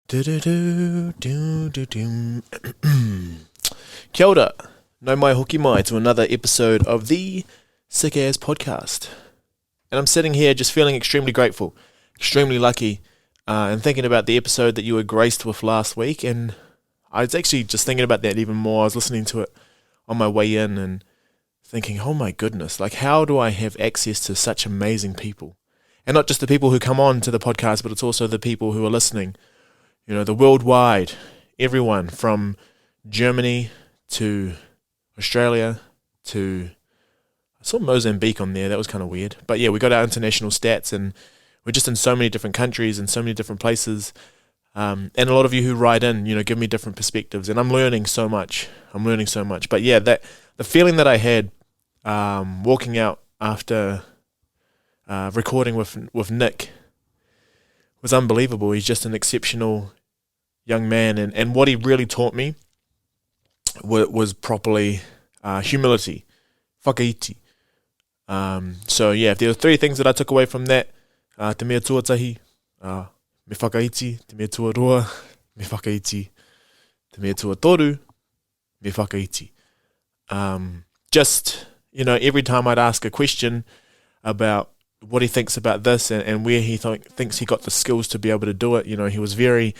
Do-do-do-do-do-do. Kia ora, no mai hoki mai to another episode of the Sick As Podcast. And I'm sitting here just feeling extremely grateful, extremely lucky, and thinking about the episode that you were graced with last week. And I was actually just thinking about that even more. I was listening to it on my way in and thinking, oh my goodness, like how do I have access to such amazing people? And not just the people who come on to the podcast, but it's also the people who are listening. You know, the worldwide, everyone from Germany to Australia to, I saw Mozambique on there. That was kind of weird. But yeah, we got our international stats and we're just in so many different countries and so many different places. And a lot of you who write in, you know, give me different perspectives. And I'm learning so much. But yeah, the feeling that I had walking out after recording with Nick was unbelievable. He's just an exceptional young man, and what he really taught me was properly humility, whakaiti. So yeah, if there were three things that I took away from that, te mea tuatahi, me whakaiti, te mea tuarua, me whakaiti, te mea tuatoru, me whakaiti. Just, you know, every time I'd ask a question about what he thinks about this and where he thinks he got the skills to be able to do it, you know, he was very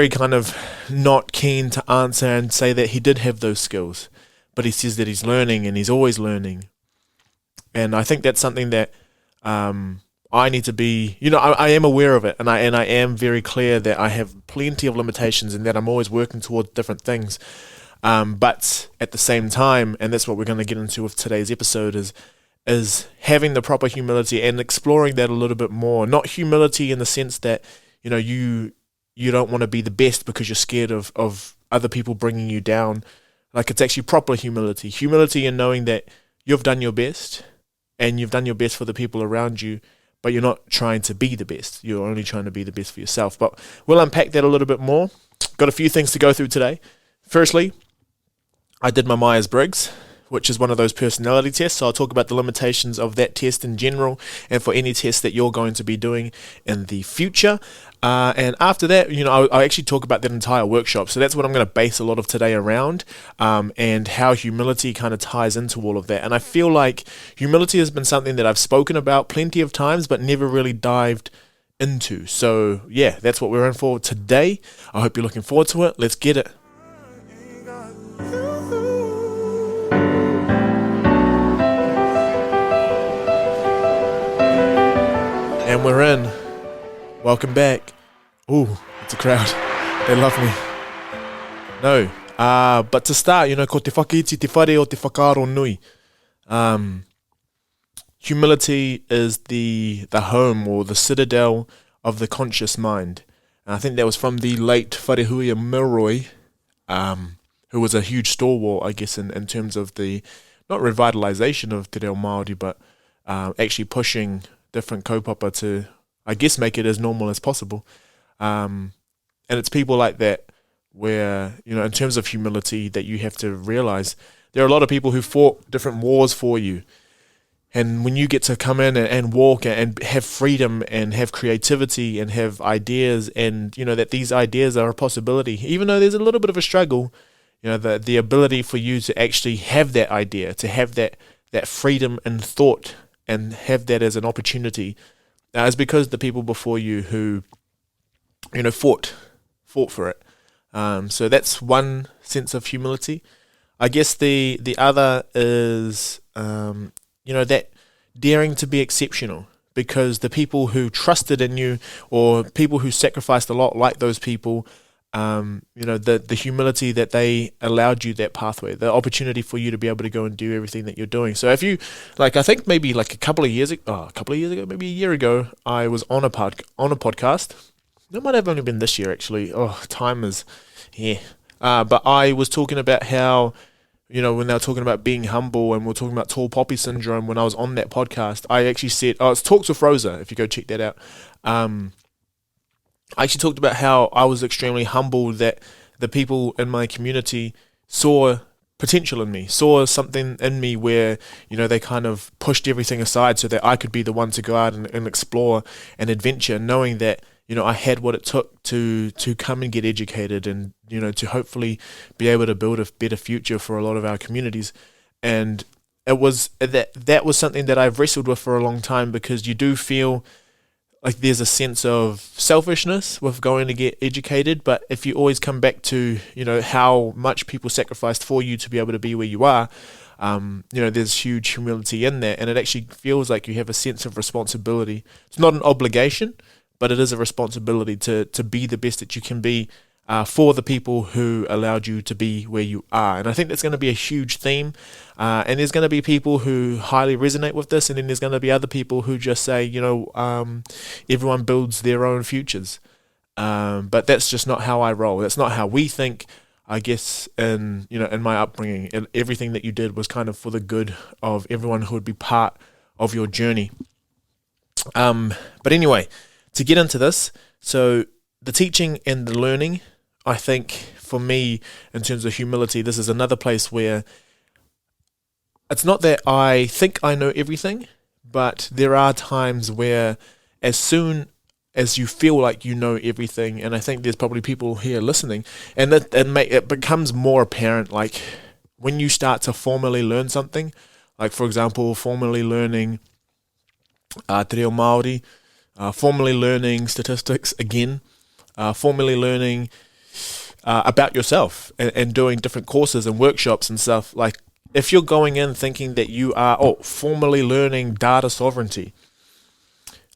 kind of not keen to answer and say that he did have those skills, but he says that he's learning and he's always learning. And I think that's something that I need to be, you know, I am aware of it, and I am very clear that I have plenty of limitations and that I'm always working towards different things. But at the same time, and that's what we're going to get into with today's episode, is having the proper humility and exploring that a little bit more. Not humility in the sense that, you know, you don't want to be the best because you're scared of other people bringing you down. Like, it's actually proper humility. Humility in knowing that you've done your best and you've done your best for the people around you, but you're not trying to be the best. You're only trying to be the best for yourself. But we'll unpack that a little bit more. Got a few things to go through today. Firstly, I did my Myers Briggs, which is one of those personality tests. So I'll talk about the limitations of that test in general and for any test that you're going to be doing in the future. And after that, you know, I actually talk about that entire workshop. So that's what I'm going to base a lot of today around, and how humility kind of ties into all of that. And I feel like humility has been something that I've spoken about plenty of times, but never really dived into. So yeah, that's what we're in for today. I hope you're looking forward to it. Let's get it. And we're in. Welcome back. Ooh, it's a crowd. They love me. No. But to start, you know, ko te whakaiti te whare o te whakaaro nui. Humility is the home or the citadel of the conscious mind. And I think that was from the late Wharehuia Milroy, who was a huge stalwart, I guess, in terms of the, not revitalization of te reo Māori, but actually pushing different kaupapa to, I guess, make it as normal as possible. And it's people like that where, you know, in terms of humility, that you have to realize there are a lot of people who fought different wars for you. And when you get to come in and walk and have freedom and have creativity and have ideas, and, you know, that these ideas are a possibility, even though there's a little bit of a struggle, you know, the ability for you to actually have that idea, to have that freedom in thought and have that as an opportunity, is because the people before you who, you know, fought for it. So that's one sense of humility. I guess the other is, you know, that daring to be exceptional, because the people who trusted in you, or people who sacrificed a lot like those people, you know, the humility that they allowed you that pathway, the opportunity for you to be able to go and do everything that you're doing. So if you, like, I think maybe like a couple of years ago, maybe a year ago, I was on a podcast. It might have only been this year, actually. Oh, time is, yeah. But I was talking about how, you know, when they were talking about being humble and we're talking about tall poppy syndrome, when I was on that podcast, I actually said, it's Talks with Rosa, if you go check that out. I actually talked about how I was extremely humbled that the people in my community saw potential in me, saw something in me where, you know, they kind of pushed everything aside so that I could be the one to go out and explore and adventure, knowing that I had what it took to come and get educated, and to hopefully be able to build a better future for a lot of our communities. And that was something that I've wrestled with for a long time, because you do feel like there's a sense of selfishness with going to get educated. But if you always come back to how much people sacrificed for you to be able to be where you are, there's huge humility in that, and it actually feels like you have a sense of responsibility. It's not an obligation, but it is a responsibility to be the best that you can be for the people who allowed you to be where you are. And I think that's going to be a huge theme, and there's going to be people who highly resonate with this, and then there's going to be other people who just say, everyone builds their own futures. But that's just not how I roll. That's not how we think. I guess in my upbringing, and everything that you did was kind of for the good of everyone who would be part of your journey. But anyway, to get into this, so the teaching and the learning, I think for me, in terms of humility, this is another place where it's not that I think I know everything, but there are times where as soon as you feel like you know everything, and I think there's probably people here listening, and it becomes more apparent, like when you start to formally learn something, like for example, formally learning te reo Māori, formally learning statistics again, formally learning about yourself, and doing different courses and workshops and stuff. Like if you're going in thinking that you are formally learning data sovereignty,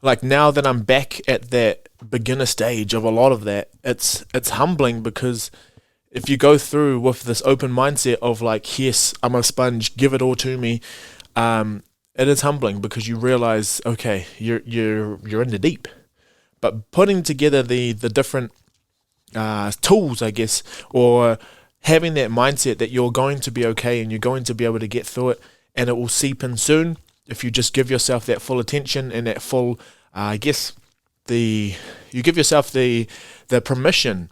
like now that I'm back at that beginner stage of a lot of that, it's humbling, because if you go through with this open mindset of like, yes, I'm a sponge, give it all to me, it is humbling, because you realize, okay, you're in the deep. But putting together the different tools, I guess, or having that mindset that you're going to be okay and you're going to be able to get through it, and it will seep in soon. If you just give yourself that full attention and that full, you give yourself the permission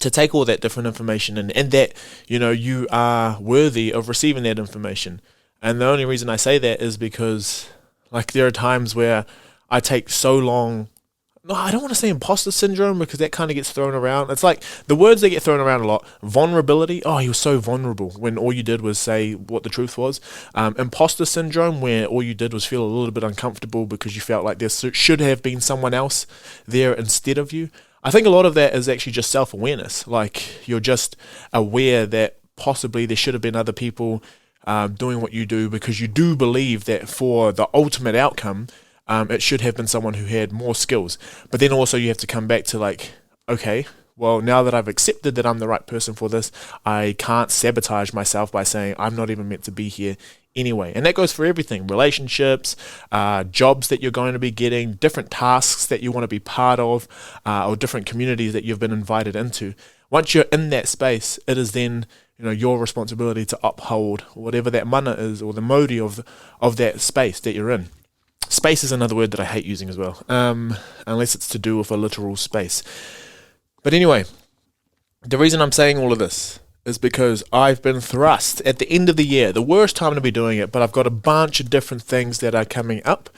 to take all that different information, and that, you are worthy of receiving that information. And the only reason I say that is because, like, there are times where I take so long. No, I don't want to say imposter syndrome, because that kind of gets thrown around. It's like the words that get thrown around a lot. Vulnerability. Oh, he was so vulnerable when all you did was say what the truth was. Imposter syndrome, where all you did was feel a little bit uncomfortable because you felt like there should have been someone else there instead of you. I think a lot of that is actually just self-awareness. Like, you're just aware that possibly there should have been other people doing what you do, because you do believe that for the ultimate outcome, it should have been someone who had more skills. But then also you have to come back to like, okay, well, now that I've accepted that I'm the right person for this, I can't sabotage myself by saying I'm not even meant to be here anyway. And that goes for everything: relationships, jobs that you're going to be getting, different tasks that you want to be part of, or different communities that you've been invited into. Once you're in that space, it is then your responsibility to uphold whatever that mana is, or the modi of that space that you're in. Space is another word that I hate using as well, unless it's to do with a literal space. But anyway, the reason I'm saying all of this is because I've been thrust at the end of the year, the worst time to be doing it, but I've got a bunch of different things that are coming up,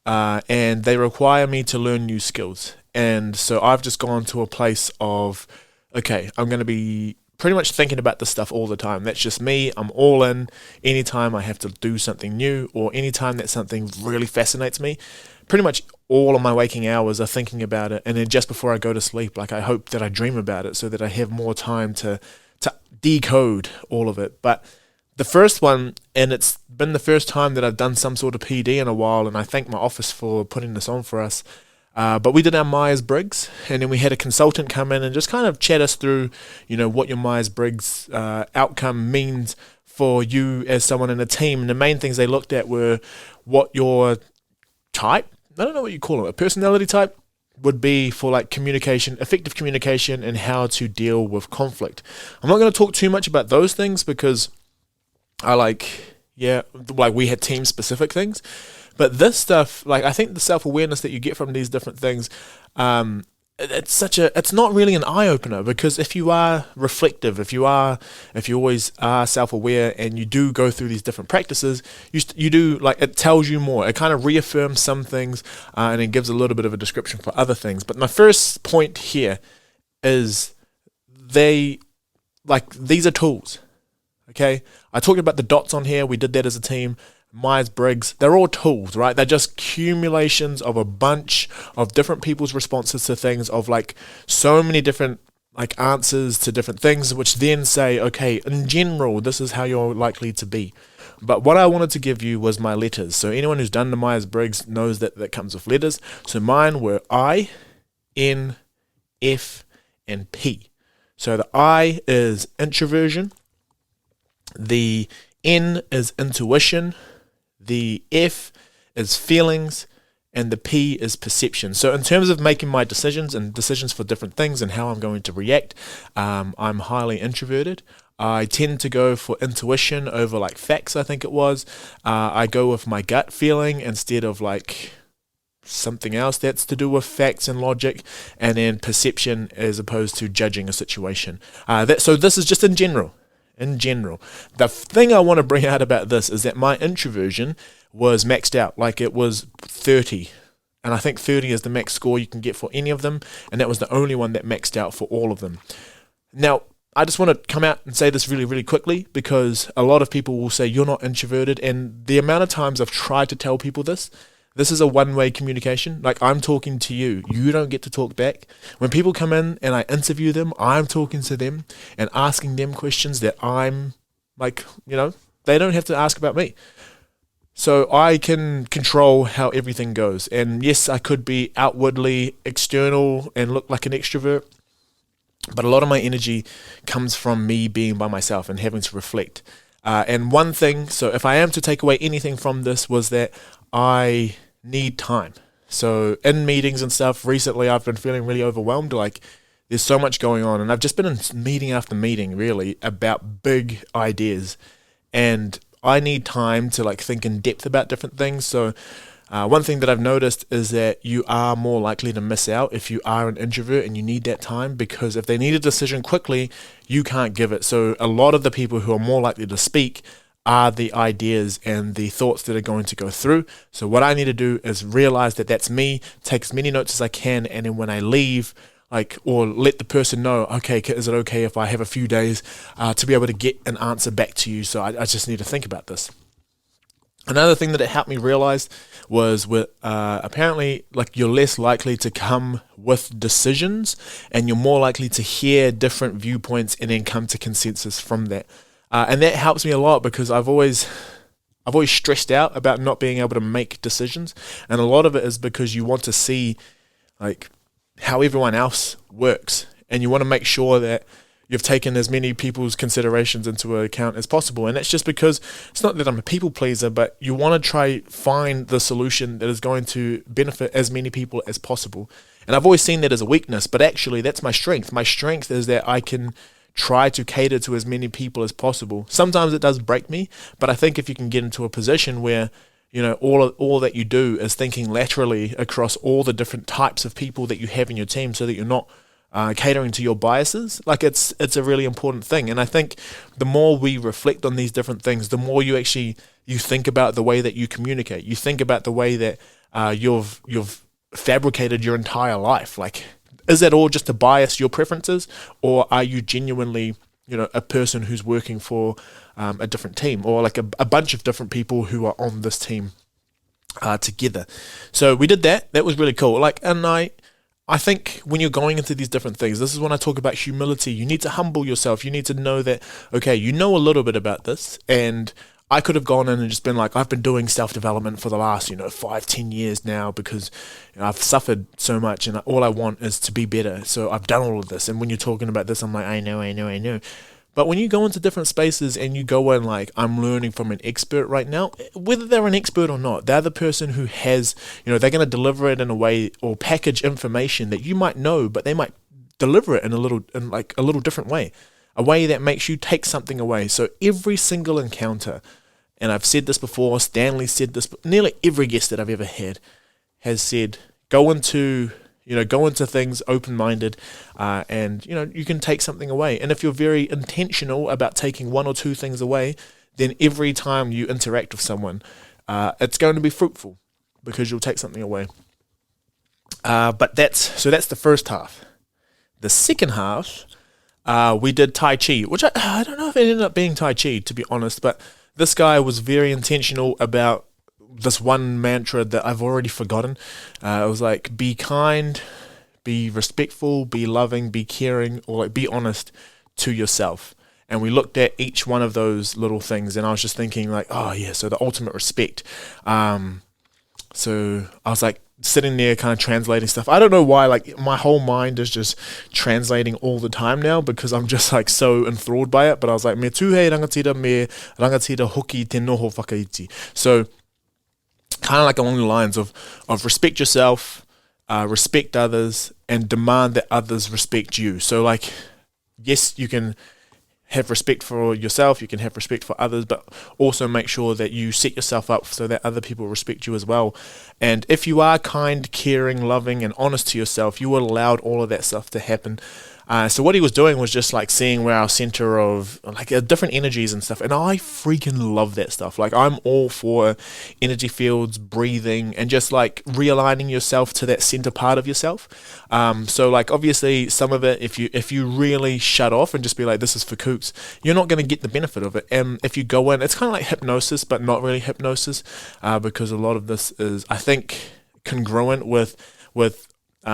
and they require me to learn new skills. And so I've just gone to a place of, okay, I'm going to be pretty much thinking about this stuff all the time. That's just me. I'm all in. Anytime I have to do something new, or anytime that something really fascinates me, pretty much all of my waking hours are thinking about it. And then just before I go to sleep, like, I hope that I dream about it so that I have more time to decode all of it. But the first one, and it's been the first time that I've done some sort of PD in a while, and I thank my office for putting this on for us. But we did our Myers Briggs, and then we had a consultant come in and just kind of chat us through, what your Myers Briggs outcome means for you as someone in a team. And the main things they looked at were what your type, I don't know what you call it, a personality type, would be for like communication, effective communication, and how to deal with conflict. I'm not going to talk too much about those things, because we had team specific things. But this stuff, like, I think the self-awareness that you get from these different things, it's not really an eye opener, because if you are reflective, if you always are self aware, and you do go through these different practices, you do, like, it tells you more. It kind of reaffirms some things, and it gives a little bit of a description for other things. But my first point here is these are tools. Okay, I talked about the dots on here. We did that as a team. Myers Briggs, they're all tools, right? They're just accumulations of a bunch of different people's responses to things, of like so many different like answers to different things, which then say, okay, in general, this is how you're likely to be. But what I wanted to give you was my letters. So anyone who's done the Myers Briggs knows that that comes with letters. So mine were I, N, F, and P. So the I is introversion, the N is intuition, the F is feelings, and the P is perception. So in terms of making my decisions and decisions for different things and how I'm going to react, I'm highly introverted. I tend to go for intuition over like facts, I think it was. I go with my gut feeling instead of like something else that's to do with facts and logic, and then perception as opposed to judging a situation. So this is just in general. The thing I want to bring out about this is that my introversion was maxed out. Like, it was 30, and I think 30 is the max score you can get for any of them, and that was the only one that maxed out for all of them. Now, I just want to come out and say this really, really quickly, because a lot of people will say you're not introverted, and the amount of times I've tried to tell people this is a one-way communication. Like, I'm talking to you. You don't get to talk back. When people come in and I interview them, I'm talking to them and asking them questions that I'm like, they don't have to ask about me. So I can control how everything goes. And yes, I could be outwardly external and look like an extrovert, but a lot of my energy comes from me being by myself and having to reflect. And one thing, so if I am to take away anything from this, was that I need time. So in meetings and stuff recently, I've been feeling really overwhelmed. Like, there's so much going on, and I've just been in meeting after meeting really about big ideas, and I need time to like think in depth about different things. So one thing that I've noticed is that you are more likely to miss out if you are an introvert and you need that time, because if they need a decision quickly, you can't give it. So a lot of the people who are more likely to speak are the ideas and the thoughts that are going to go through. So what I need to do is realize that that's me, take as many notes as I can, and then when I leave, or let the person know, okay, is it okay if I have a few days to be able to get an answer back to you? So I just need to think about this. Another thing that it helped me realize was with apparently, like, you're less likely to come with decisions, and you're more likely to hear different viewpoints and then come to consensus from that. And that helps me a lot, because I've always stressed out about not being able to make decisions, and a lot of it is because you want to see like how everyone else works, and you want to make sure that you've taken as many people's considerations into account as possible. And that's just because it's not that I'm a people pleaser, but you want to try find the solution that is going to benefit as many people as possible. And I've always seen that as a weakness, but actually that's my strength. My strength is that I can try to cater to as many people as possible. Sometimes it does break me, but I think if you can get into a position where all that you do is thinking laterally across all the different types of people that you have in your team, so that you're not catering to your biases, like it's a really important thing. And I think the more we reflect on these different things, the more you think about the way that you communicate. You think about the way that you've fabricated your entire life. Like, is that all just to bias your preferences, or are you genuinely, a person who's working for a different team, or like a bunch of different people who are on this team together? So we did that. That was really cool. And I think when you're going into these different things, this is when I talk about humility. You need to humble yourself. You need to know that, okay, you know a little bit about this, and I could have gone in and just been like, I've been doing self-development for the last, 5-10 years now, because I've suffered so much and all I want is to be better. So I've done all of this. And when you're talking about this, I'm like, I know. But when you go into different spaces and you go in like, I'm learning from an expert right now, whether they're an expert or not, they're the person who has, they're going to deliver it in a way, or package information that you might know, but they might deliver it in a little different way. A way that makes you take something away. So every single encounter, and I've said this before, Stanley said this, but nearly every guest that I've ever had has said, go into Go into things open-minded, and you can take something away. And if you're very intentional about taking one or two things away, then every time you interact with someone, it's going to be fruitful because you'll take something away. But that's the first half. The second half, we did Tai Chi, which I don't know if it ended up being Tai Chi, to be honest, but this guy was very intentional about this one mantra that I've already forgotten. It was like, be kind, be respectful, be loving, be caring, or like be honest to yourself. And we looked at each one of those little things, and I was just thinking like, oh yeah, so the ultimate respect. So I was like sitting there kind of translating stuff. I don't know why, like my whole mind is just translating all the time now because I'm just like so enthralled by it. But I was like, me tuhei rangatira me rangatira hoki te noho whakaiti. So kind of like along the lines of respect yourself, respect others, and demand that others respect you. So like, yes, you can have respect for yourself, you can have respect for others, but also make sure that you set yourself up so that other people respect you as well. And if you are kind, caring, loving, and honest to yourself, you will allow all of that stuff to happen. So what he was doing was just like seeing where our center of like different energies and stuff, and I freaking love that stuff. Like I'm all for energy fields, breathing, and just like realigning yourself to that center part of yourself. So like obviously some of it, if you really shut off and just be like, this is for kooks, you're not going to get the benefit of it. And if you go in, it's kind of like hypnosis, but not really hypnosis, because a lot of this is, I think, congruent with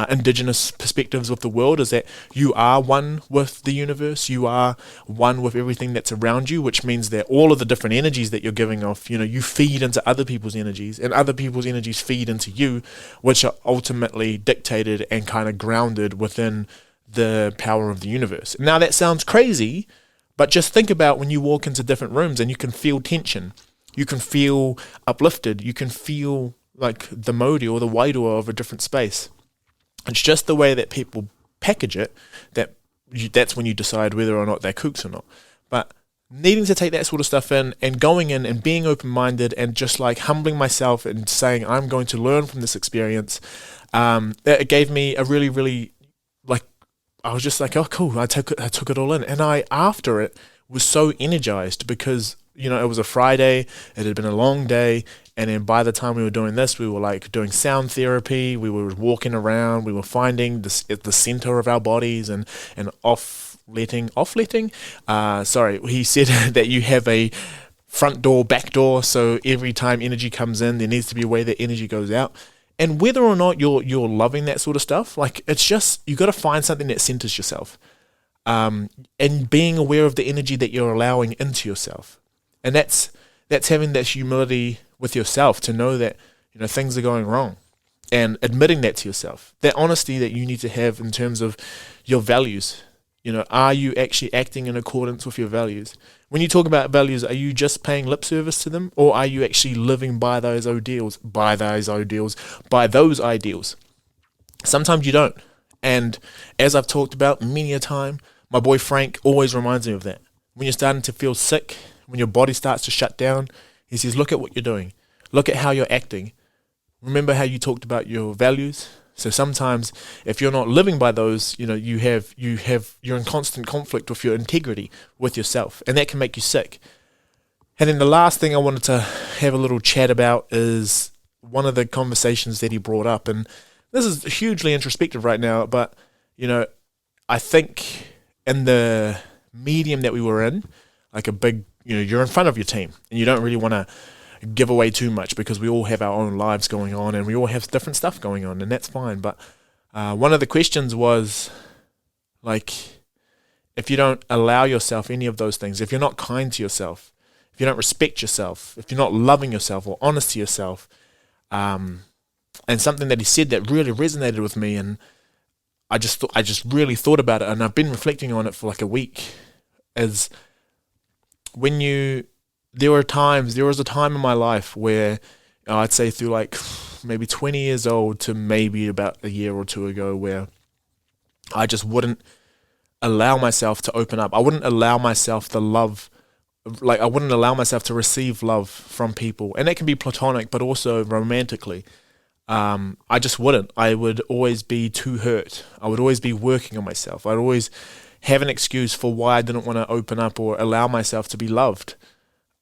indigenous perspectives of the world, is that you are one with the universe, you are one with everything that's around you, which means that all of the different energies that you're giving off, you feed into other people's energies, and other people's energies feed into you, which are ultimately dictated and kind of grounded within the power of the universe. Now that sounds crazy, but just think about when you walk into different rooms and you can feel tension, you can feel uplifted, you can feel like the modi or the wairua of a different space. It's just the way that people package it that's when you decide whether or not they're kooks or not. But needing to take that sort of stuff in and going in and being open-minded and just like humbling myself and saying I'm going to learn from this experience, it gave me a really, really, like, I was just like, oh cool, I took it all in. And I, after it, was so energized because it was a Friday, it had been a long day, and then by the time we were doing this, we were like doing sound therapy, we were walking around, we were finding the center of our bodies and offletting. He said that you have a front door, back door, so every time energy comes in, there needs to be a way that energy goes out. And whether or not you're loving that sort of stuff, like it's just, you got to find something that centers yourself, and being aware of the energy that you're allowing into yourself. And that's having that humility with yourself to know that things are going wrong, and admitting that to yourself. That honesty that you need to have in terms of your values. Are you actually acting in accordance with your values? When you talk about values, are you just paying lip service to them, or are you actually living by those ideals? Sometimes you don't. And as I've talked about many a time, my boy Frank always reminds me of that. When you're starting to feel sick, when your body starts to shut down, he says, look at what you're doing. Look at how you're acting. Remember how you talked about your values? So sometimes if you're not living by those, you're in constant conflict with your integrity with yourself, and that can make you sick. And then the last thing I wanted to have a little chat about is one of the conversations that he brought up. And this is hugely introspective right now, but, I think in the medium that we were in, like a big, you're in front of your team and you don't really want to give away too much because we all have our own lives going on and we all have different stuff going on, and that's fine. But one of the questions was, like, if you don't allow yourself any of those things, if you're not kind to yourself, if you don't respect yourself, if you're not loving yourself or honest to yourself, and something that he said that really resonated with me, and I just really thought about it, and I've been reflecting on it for like a week, is when there was a time in my life where I'd say through like maybe 20 years old to maybe about a year or two ago, where I just wouldn't allow myself to open up. I wouldn't allow myself the love, like I wouldn't allow myself to receive love from people. And that can be platonic, but also romantically. I just wouldn't. I would always be too hurt. I would always be working on myself. I'd always have an excuse for why I didn't want to open up or allow myself to be loved.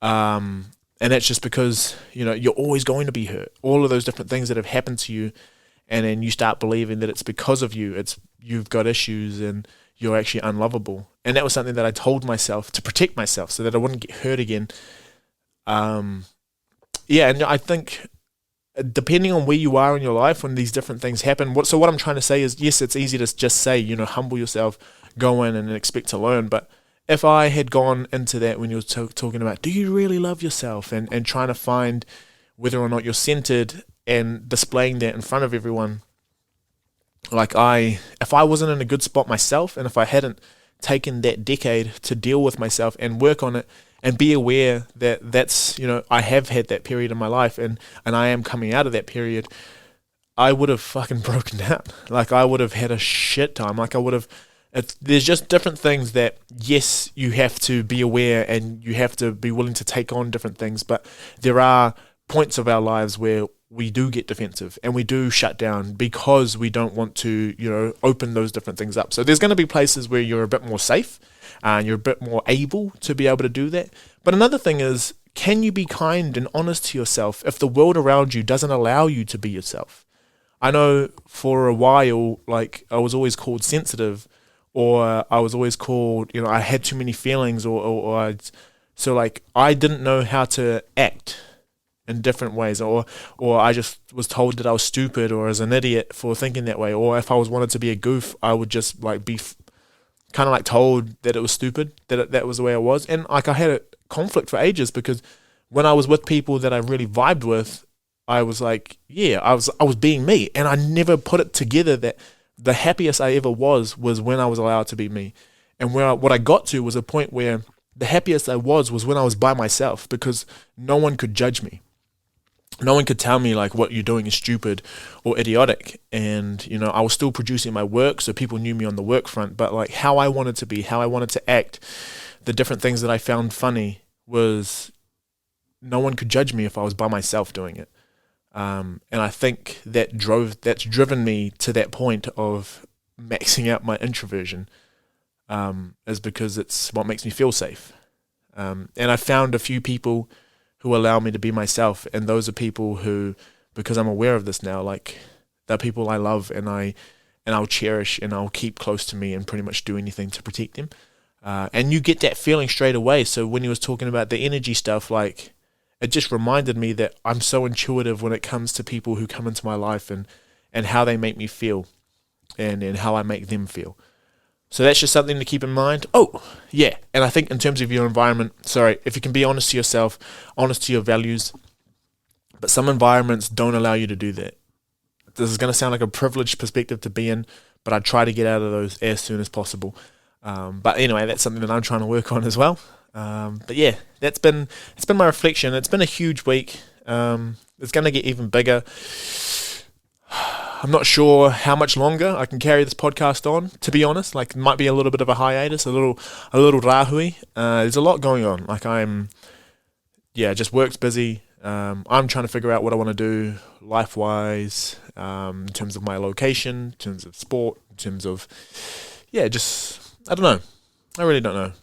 And that's just because, you're always going to be hurt. All of those different things that have happened to you, and then you start believing that it's because of you. You've got issues and you're actually unlovable. And that was something that I told myself to protect myself so that I wouldn't get hurt again. And I think depending on where you are in your life when these different things happen, what I'm trying to say is, yes, it's easy to just say, humble yourself, go in and expect to learn. But if I had gone into that when you were talking about, do you really love yourself, and trying to find whether or not you're centered and displaying that in front of everyone, if I wasn't in a good spot myself, and if I hadn't taken that decade to deal with myself and work on it and be aware that that's, I have had that period in my life and I am coming out of that period, I would have fucking broken down. I would have had a shit time. There's just different things that, yes, you have to be aware and you have to be willing to take on different things, but there are points of our lives where we do get defensive and we do shut down because we don't want to, open those different things up. So there's going to be places where you're a bit more safe and you're a bit more able to be able to do that. But another thing is, can you be kind and honest to yourself if the world around you doesn't allow you to be yourself? I know for a while, I was always called sensitive, or I was always called, I had too many feelings, I didn't know how to act in different ways, or I just was told that I was stupid or as an idiot for thinking that way, or if I wanted to be a goof, I would just be kind of told that it was stupid, that was the way I was. And I had a conflict for ages, because when I was with people that I really vibed with, I was I was being me, and I never put it together that the happiest I ever was when I was allowed to be me. And what I got to was a point where the happiest I was when I was by myself, because no one could judge me. No one could tell me what you're doing is stupid or idiotic. And, I was still producing my work, so people knew me on the work front, but how I wanted to be, how I wanted to act, the different things that I found funny, was no one could judge me if I was by myself doing it. And I think that's driven me to that point of maxing out my introversion, is because it's what makes me feel safe. And I found a few people who allow me to be myself, and those are people who, because I'm aware of this now, they're people I love and I'll cherish and I'll keep close to me and pretty much do anything to protect them. And you get that feeling straight away. So when he was talking about the energy stuff, it just reminded me that I'm so intuitive when it comes to people who come into my life and how they make me feel and how I make them feel. So that's just something to keep in mind. Oh, yeah. And I think in terms of your environment, if you can be honest to yourself, honest to your values, but some environments don't allow you to do that. This is going to sound like a privileged perspective to be in, but I try to get out of those as soon as possible. But anyway, that's something that I'm trying to work on as well. But yeah, it's been my reflection. It's been a huge week. It's going to get even bigger. I'm not sure how much longer I can carry this podcast on, to be honest. It might be a little bit of a hiatus, a little rahui. There's a lot going on. Just work's busy. I'm trying to figure out what I want to do life-wise, in terms of my location, in terms of sport, in terms of, I don't know. I really don't know.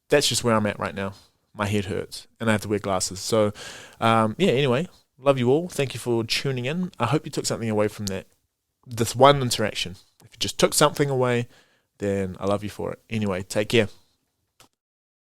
That's just where I'm at right now. My head hurts, and I have to wear glasses. So, anyway, love you all. Thank you for tuning in. I hope you took something away from this one interaction. If you just took something away, then I love you for it. Anyway, take care.